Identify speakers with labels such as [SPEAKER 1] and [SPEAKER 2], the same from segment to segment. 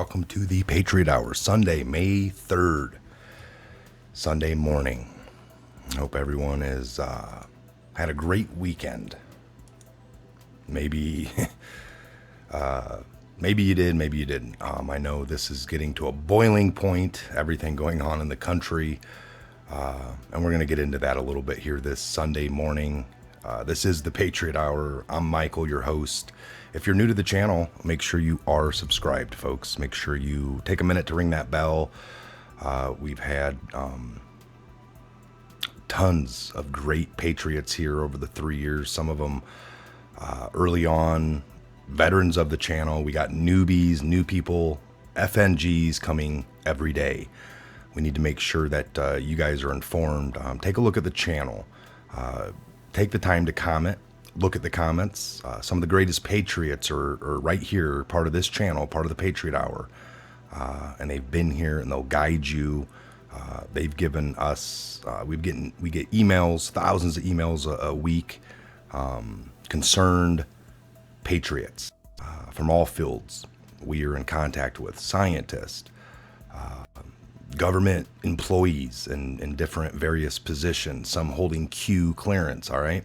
[SPEAKER 1] welcome to the Patriot Hour, Sunday, May 3rd, Sunday morning. I hope everyone has had a great weekend. Maybe you did, maybe you didn't. I know this is getting to a boiling point, everything going on in the country, and we're going to get into that a little bit here this Sunday morning. This is the Patriot Hour. I'm Michael, your host. If you're new to the channel, make sure you are subscribed, folks. Make sure you take a minute to ring that bell. We've had tons of great Patriots here over the 3 years. Some of them early on, veterans of the channel. We got newbies, new people, FNGs coming every day. We need to make sure that you guys are informed. Take a look at the channel. Take the time to comment. Look at the comments. Some of the greatest Patriots are right here, part of this channel, part of the Patriot Hour. And they've been here and they'll guide you. They've given us, we get emails, thousands of emails a week, concerned Patriots from all fields. We are in contact with scientists, government employees in different various positions, some holding Q clearance, all right?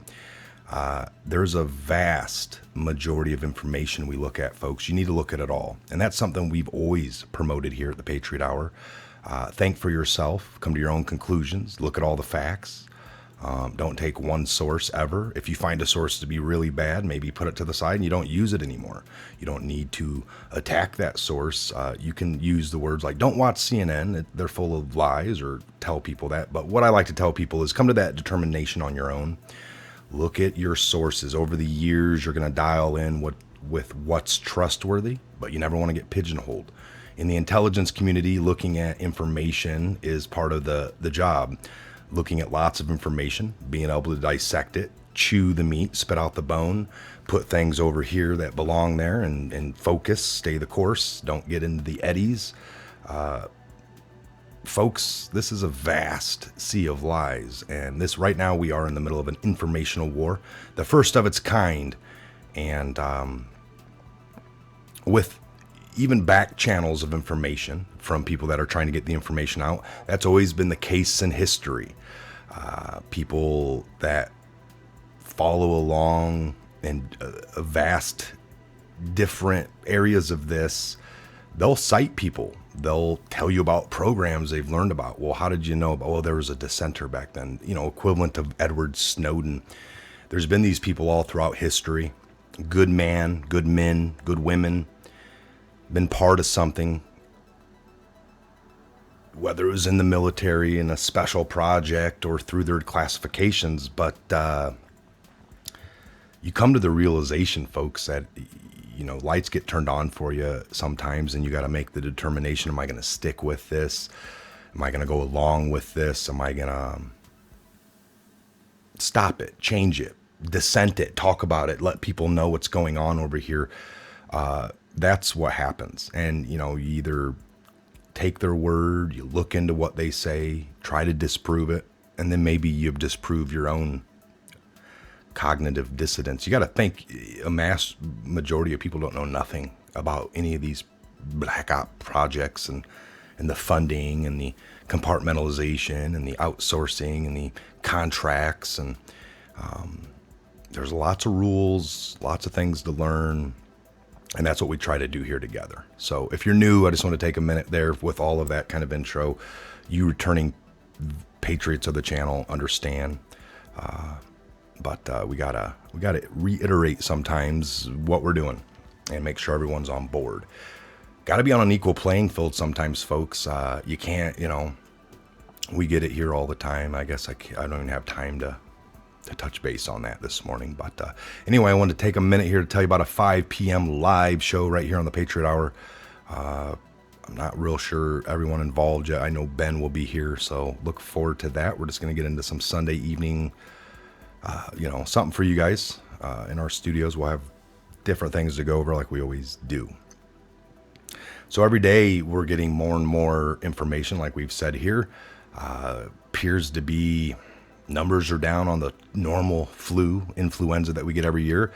[SPEAKER 1] There's a vast majority of information we look at, folks. You need to look at it all. And that's something we've always promoted here at the Patriot Hour. Think for yourself, come to your own conclusions, look at all the facts. Don't take one source ever. If you find a source to be really bad, maybe put it to the side and you don't use it anymore. You don't need to attack that source. You can use the words like, don't watch CNN. They're full of lies, or tell people that. But what I like to tell people is come to that determination on your own. Look at your sources. Over the years, you're going to dial in with what's trustworthy, but you never want to get pigeonholed. In the intelligence community, looking at information is part of the job. Looking at lots of information, being able to dissect it, chew the meat, spit out the bone, put things over here that belong there, and focus, stay the course, don't get into the eddies. Folks, this is a vast sea of lies, and this right now we are in the middle of an informational war, the first of its kind, and with even back channels of information from people that are trying to get the information out. That's always been the case in history. People that follow along in a vast different areas of this, they'll cite people. They'll tell you about programs they've learned about. Well, how did you know about, well, there was a dissenter back then, equivalent of Edward Snowden. There's been these people all throughout history. Good man, good men, good women, been part of something, whether it was in the military, in a special project, or through their classifications. But you come to the realization, folks, that lights get turned on for you sometimes, and you got to make the determination: am I going to stick with this? Am I going to go along with this? Am I going to stop it, change it, dissent it, talk about it, let people know what's going on over here? That's what happens. And you either take their word, you look into what they say, try to disprove it, and then maybe you've disproved your own cognitive dissonance. You got to think a mass majority of people don't know nothing about any of these black op projects and the funding and the compartmentalization and the outsourcing and the contracts. And there's lots of rules, lots of things to learn. And that's what we try to do here together. So if you're new, I just want to take a minute there with all of that kind of intro. You returning Patriots of the channel understand. But we gotta reiterate sometimes what we're doing and make sure everyone's on board. Got to be on an equal playing field sometimes, folks. You can't, we get it here all the time. I guess I don't even have time to touch base on that this morning. But anyway, I wanted to take a minute here to tell you about a 5 p.m. live show right here on the Patriot Hour. I'm not real sure everyone involved yet. I know Ben will be here, so look forward to that. We're just going to get into some Sunday evening, something for you guys in our studios. We'll have different things to go over like we always do. So every day we're getting more and more information, like we've said here. Appears to be numbers are down on the normal influenza that we get every year.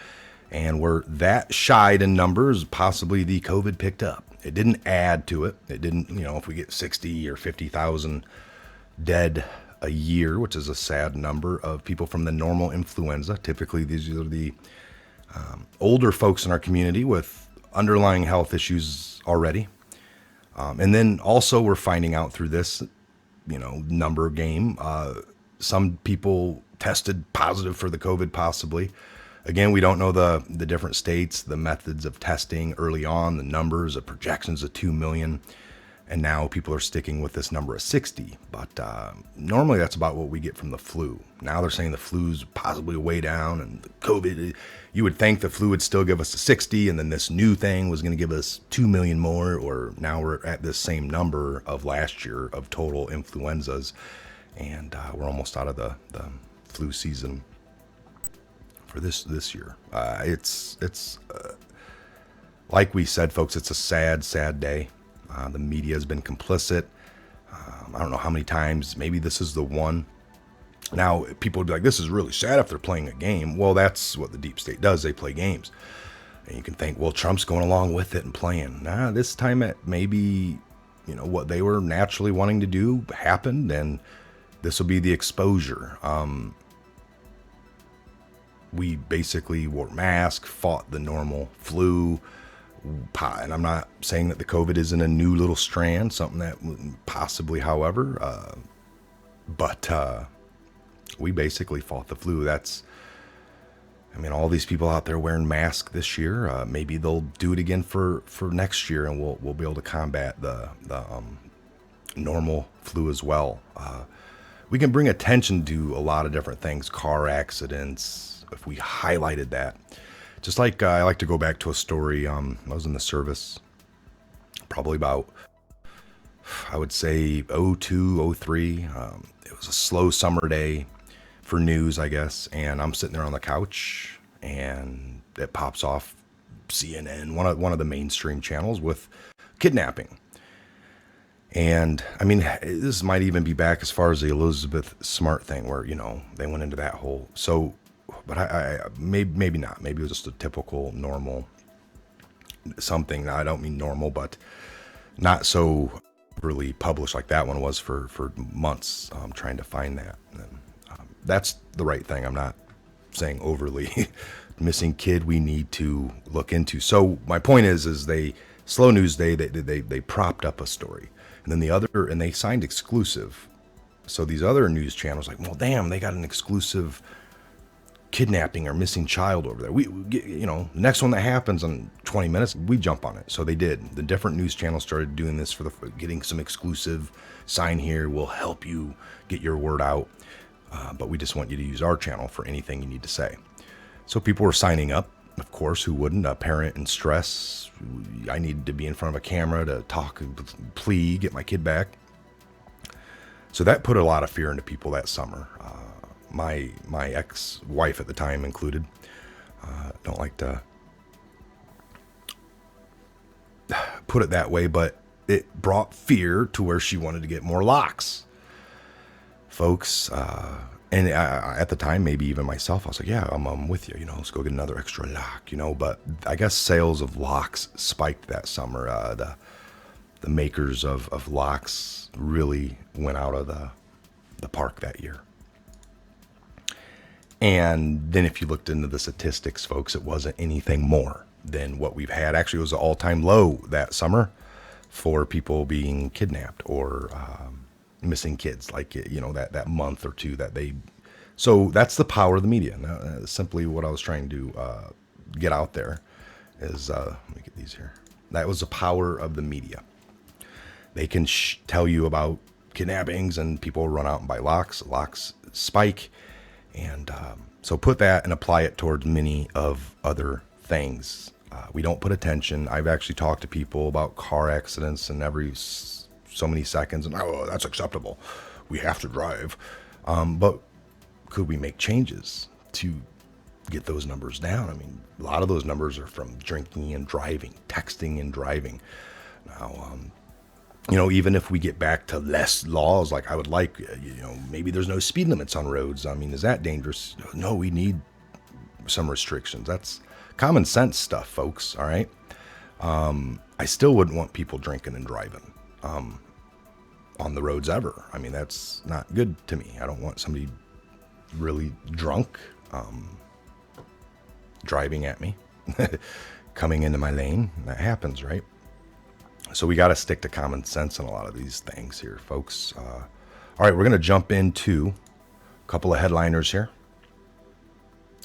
[SPEAKER 1] And we're that shied in numbers, possibly the COVID picked up. It didn't add to it. It didn't, if we get 60 or 50,000 dead a year, which is a sad number of people from the normal influenza. Typically, these are the older folks in our community with underlying health issues already. And then also we're finding out through this, number game, some people tested positive for the COVID possibly. Again, we don't know the different states, the methods of testing early on, the numbers, the projections of 2 million. And now people are sticking with this number of 60. But normally that's about what we get from the flu. Now they're saying the flu's possibly way down, and the COVID, you would think the flu would still give us a 60, and then this new thing was going to give us 2 million more, or now we're at this same number of last year of total influenzas. And we're almost out of the flu season for this year. It's like we said, folks, it's a sad day. The media has been complicit. I don't know how many times. Maybe this is the one. Now, people would be like, this is really sad if they're playing a game. Well, that's what the deep state does. They play games. And you can think, well, Trump's going along with it and playing. Nah, this time it maybe, what they were naturally wanting to do happened, and this will be the exposure. We basically wore masks, fought the normal flu. And I'm not saying that the COVID isn't a new little strand, something that possibly, however, but we basically fought the flu. All these people out there wearing masks this year, maybe they'll do it again for next year, and we'll be able to combat the normal flu as well. We can bring attention to a lot of different things, car accidents, if we highlighted that. Just like I like to go back to a story. I was in the service probably about, I would say, 02, 03. It was a slow summer day for news, I guess. And I'm sitting there on the couch, and it pops off CNN, one of the mainstream channels, with kidnapping. And this might even be back as far as the Elizabeth Smart thing, where, they went into that whole. So, but I maybe not. Maybe it was just a typical normal something. I don't mean normal, but not so really published like that one was for months. Trying to find that. And, that's the right thing. I'm not saying overly missing kid we need to look into. So my point is they slow news day. They propped up a story, and then and they signed exclusive. So these other news channels like, well, damn, they got an exclusive kidnapping or missing child over there. We the next one that happens in 20 minutes, we jump on it. So they did. The different news channels started doing this for getting some exclusive. Sign here, will help you get your word out. But we just want you to use our channel for anything you need to say. So people were signing up, of course, who wouldn't? A parent in stress. I needed to be in front of a camera to talk and plea, get my kid back. So that put a lot of fear into people that summer. My ex-wife at the time included. Don't like to put it that way, but it brought fear to where she wanted to get more locks. Folks, and at the time, maybe even myself, I was like, yeah, I'm with you, let's go get another extra lock, but I guess sales of locks spiked that summer. The makers of locks really went out of the park that year. And then if you looked into the statistics, folks, it wasn't anything more than what we've had. Actually, it was an all-time low that summer for people being kidnapped or missing kids, like, that month or two that they. So that's the power of the media. Now, simply what I was trying to get out there is, let me get these here. That was the power of the media. They can tell you about kidnappings, and people run out and buy locks. Locks spike. And so put that and apply it towards many of other things. We don't put attention. I've actually talked to people about car accidents, and every so many seconds, and that's acceptable. We have to drive. But could we make changes to get those numbers down? A lot of those numbers are from drinking and driving, texting and driving. Now, even if we get back to less laws, like I would like, maybe there's no speed limits on roads. Is that dangerous? No, we need some restrictions. That's common sense stuff, folks. All right. I still wouldn't want people drinking and driving on the roads ever. I mean, that's not good to me. I don't want somebody really drunk driving at me, coming into my lane. That happens, right? So we got to stick to common sense in a lot of these things here, folks. All right, we're going to jump into a couple of headliners here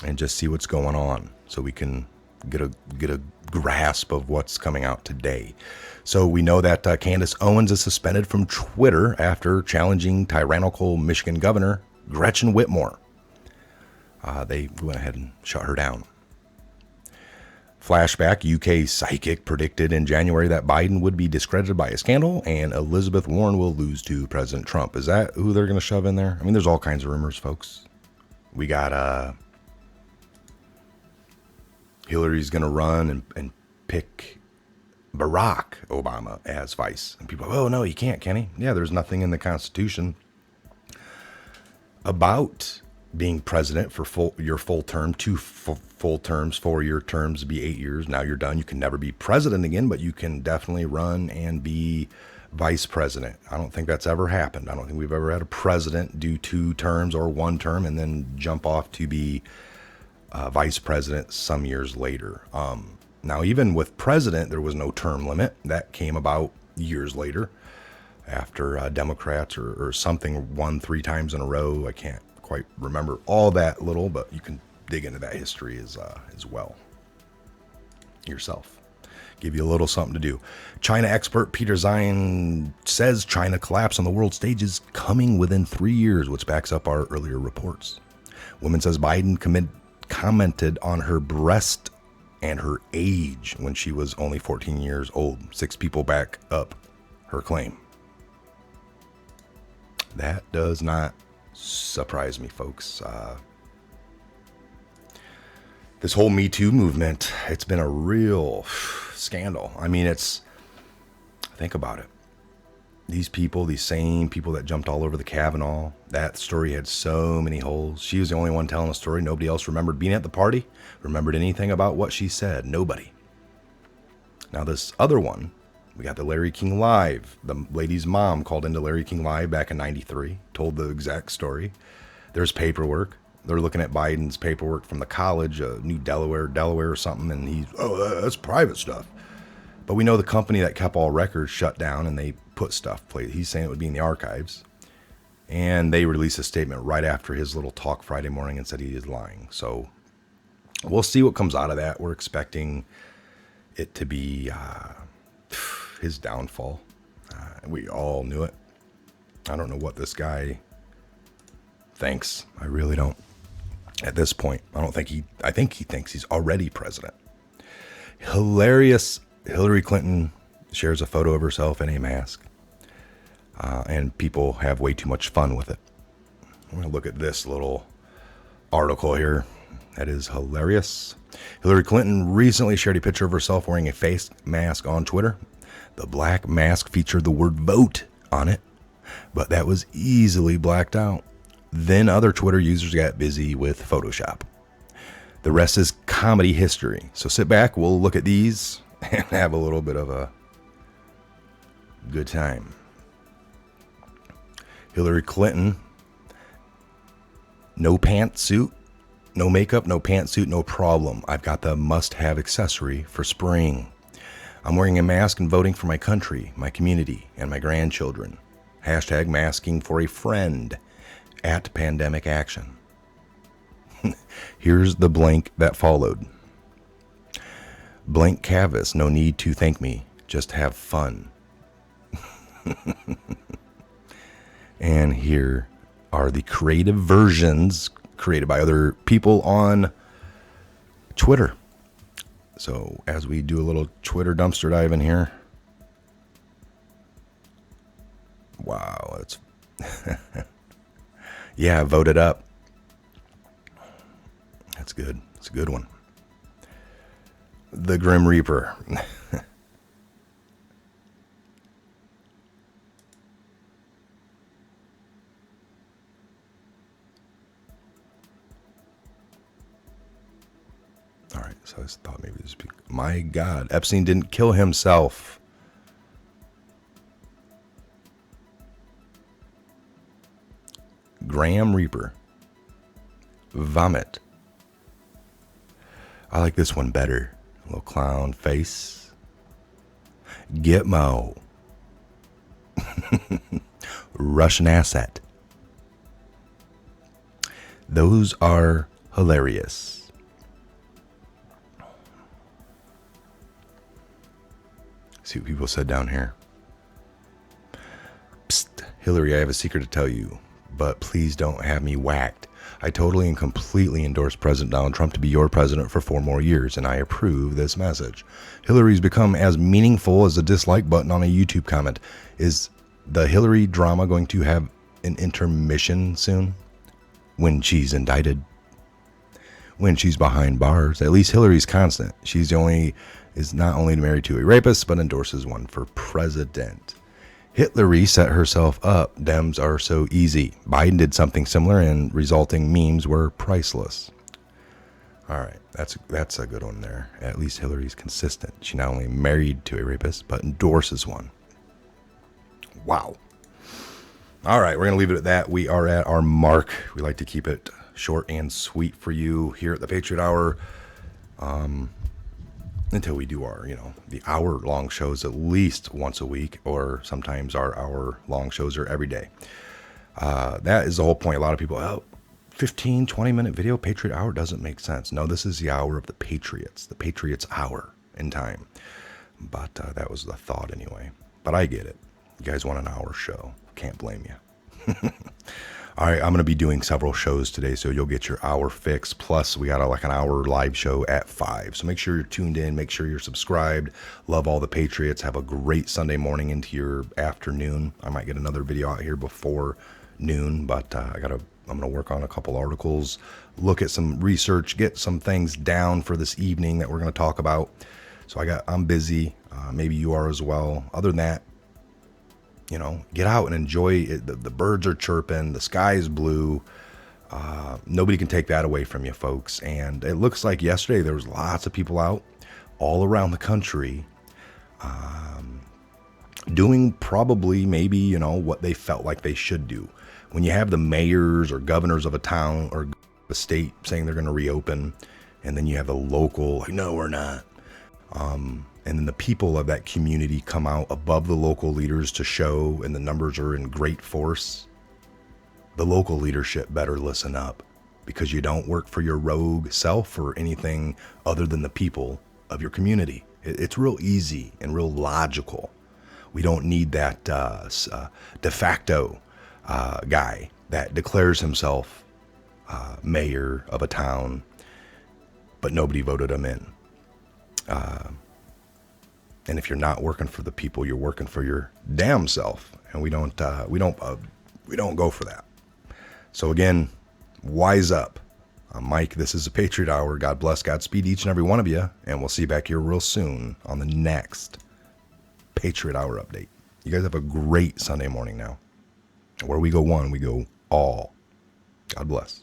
[SPEAKER 1] and just see what's going on so we can get a grasp of what's coming out today. So we know that Candace Owens is suspended from Twitter after challenging tyrannical Michigan Governor Gretchen Whitmer. They went ahead and shut her down. Flashback, UK psychic predicted in January that Biden would be discredited by a scandal and Elizabeth Warren will lose to President Trump. Is that who they're going to shove in there? I mean, there's all kinds of rumors, folks. We got Hillary's going to run and pick Barack Obama as vice. And people, oh, no, he can't, can he? Yeah, there's nothing in the Constitution about being president for your full term, two full terms, 4-year terms, be 8 years. Now you're done. You can never be president again, but you can definitely run and be vice president. I don't think that's ever happened. I don't think we've ever had a president do 2 terms or 1 term and then jump off to be vice president some years later. Now, even with president, there was no term limit. That came about years later after Democrats or something won 3 times in a row. I can't quite remember all that little, but you can dig into that history as well yourself. Give you a little something to do. China expert Peter Zion says China collapse on the world stage is coming within 3 years, which backs up our earlier reports. Woman says Biden commented on her breast and her age when she was only 14 years old. 6 people back up her claim. That does not surprise me, folks. This whole Me Too movement, it's been a real scandal. I mean, think about it. These people, these same people that jumped all over the Kavanaugh, that story had so many holes. She was the only one telling a story. Nobody else remembered being at the party, remembered anything about what she said. Nobody. Now this other one, we got the Larry King Live. The lady's mom called into Larry King Live back in 93, told the exact story. There's paperwork. They're looking at Biden's paperwork from the college, New Delaware or something, and that's private stuff. But we know the company that kept all records shut down and they put stuff. He's saying it would be in the archives. And they released a statement right after his little talk Friday morning and said he is lying. So we'll see what comes out of that. We're expecting it to be his downfall. We all knew it. I don't know what this guy thinks. I really don't. At this point, I think he thinks he's already president. Hilarious. Hillary Clinton shares a photo of herself in a mask. And people have way too much fun with it. I'm going to look at this little article here. That is hilarious. Hillary Clinton recently shared a picture of herself wearing a face mask on Twitter. The black mask featured the word vote on it, but that was easily blacked out. Then other Twitter users got busy with Photoshop. The rest is comedy history. So sit back, we'll look at these and have a little bit of a good time. Hillary Clinton, no pantsuit, no makeup, no pantsuit, no problem. I've got the must-have accessory for spring. I'm wearing a mask and voting for my country, my community, and my grandchildren. Hashtag masking for a friend at Pandemic Action. Here's the blank that followed. Blank canvas, no need to thank me, just have fun. And here are the creative versions created by other people on Twitter. So as we do a little Twitter dumpster dive in here. Wow, that's yeah, vote it up. That's good. It's a good one. The Grim Reaper. All right, So I thought maybe this. My God, Epstein didn't kill himself. Graham Reaper. Vomit. I like this one better. A little clown face. Gitmo. Russian asset. Those are hilarious. See what people said down here. Psst, Hillary, I have a secret to tell you, but please don't have me whacked. I totally and completely endorse President Donald Trump to be your president for 4 more years, and I approve this message. Hillary's become as meaningful as a dislike button on a YouTube comment. Is the Hillary drama going to have an intermission soon? When she's indicted? When she's behind bars? At least Hillary's constant. She's is not only married to a rapist, but endorses one for president. Hillary set herself up. Dems are so easy. Biden did something similar, and resulting memes were priceless. All right, that's a good one there. At least Hillary's consistent. She not only married to a rapist, but endorses one. Wow. All right, we're going to leave it at that. We are at our mark. We like to keep it short and sweet for you here at the Patriot Hour. Until we do our, the hour-long shows at least once a week, or sometimes our hour-long shows are every day. That is the whole point. A lot of people, 15, 20-minute video, Patriot Hour doesn't make sense. No, this is the hour of the Patriots hour in time. But that was the thought anyway. But I get it. You guys want an hour show. Can't blame you. All right, I'm going to be doing several shows today, so you'll get your hour fix. Plus, we got an hour live show at 5. So make sure you're tuned in. Make sure you're subscribed. Love all the Patriots. Have a great Sunday morning into your afternoon. I might get another video out here before noon, but I'm going to work on a couple articles, look at some research, get some things down for this evening that we're going to talk about. So I'm busy. Maybe you are as well. Other than that, get out and enjoy it. The birds are chirping. The sky is blue. Nobody can take that away from you, folks. And it looks like yesterday there was lots of people out all around the country doing probably maybe, what they felt like they should do. When you have the mayors or governors of a town or a state saying they're going to reopen, and then you have the local, no, we're not. And then the people of that community come out above the local leaders to show, and the numbers are in great force. The local leadership better listen up, because you don't work for your rogue self or anything other than the people of your community. It's real easy and real logical. We don't need that de facto guy that declares himself mayor of a town, but nobody voted him in. And if you're not working for the people, you're working for your damn self. And we don't go for that. So again, wise up. I'm Mike. This is a Patriot Hour. God bless, Godspeed each and every one of you. And we'll see you back here real soon on the next Patriot Hour update. You guys have a great Sunday morning now. Where we go one, we go all. God bless.